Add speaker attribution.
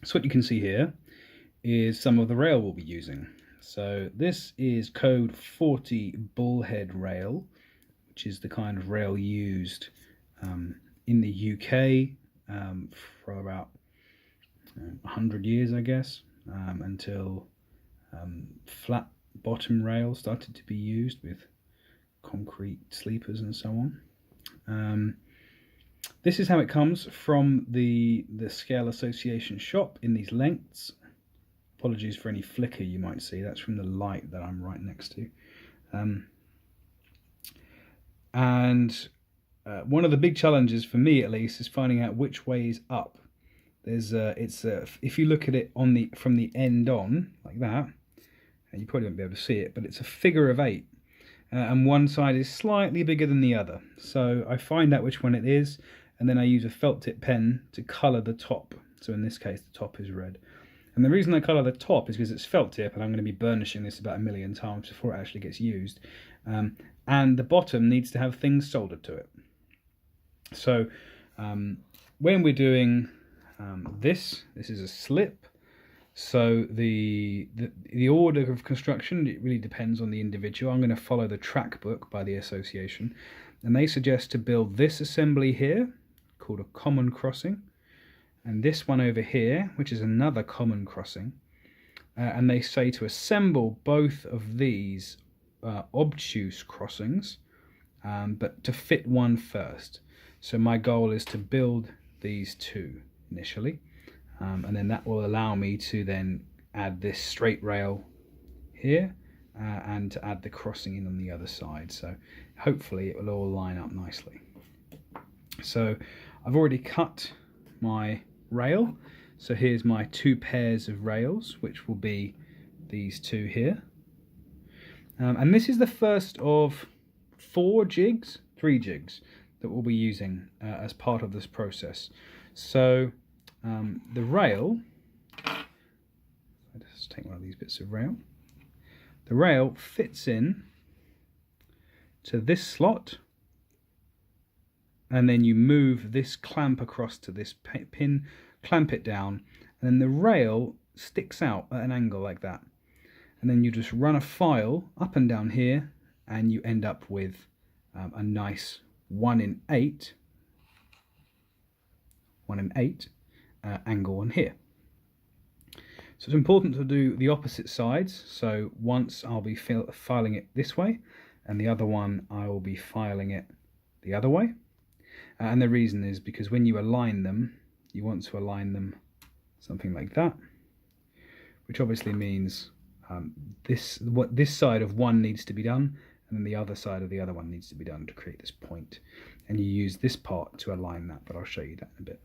Speaker 1: So what you can see here is some of the rail we'll be using. So this is code 40 bullhead rail, which is the kind of rail used in the UK for about 100 years, I guess, until flat bottom rail started to be used with concrete sleepers and so on. This is how it comes from the Scale Association shop in these lengths. Apologies for any flicker you might see, that's from the light that I'm right next to. One of the big challenges for me, at least, is finding out which way is up. There's if you look at it from the end on like that, and you probably won't be able to see it, but it's a figure of 8, and one side is slightly bigger than the other. So I find out which one it is, and then I use a felt tip pen to colour the top. So in this case, the top is red. And the reason I colour the top is because it's felt tip, and I'm going to be burnishing this about 1,000,000 times before it actually gets used. And the bottom needs to have things soldered to it. So when we're doing this is a slip. So the order of construction, it really depends on the individual. I'm going to follow the track book by the association, and they suggest to build this assembly here, called a common crossing, and this one over here, which is another common crossing, and they say to assemble both of these obtuse crossings, but to fit one first. So my goal is to build these two initially, and then that will allow me to then add this straight rail here and to add the crossing in on the other side. So hopefully it will all line up nicely. So I've already cut my rail. So here's my 2 pairs of rails, which will be these 2 here. And this is the first of 3 jigs that we'll be using as part of this process. So the rail, I'll just take one of these bits of rail. The rail fits in to this slot, and then you move this clamp across to this pin, clamp it down, and then the rail sticks out at an angle like that. And then you just run a file up and down here, and you end up with a nice 1 in 8 angle on here. So it's important to do the opposite sides. So once I'll be filing it this way, and the other one I will be filing it the other way. And the reason is because when you align them, you want to align them something like that, which obviously means this side of one needs to be done, and then the other side of the other one needs to be done to create this point. And you use this part to align that, but I'll show you that in a bit.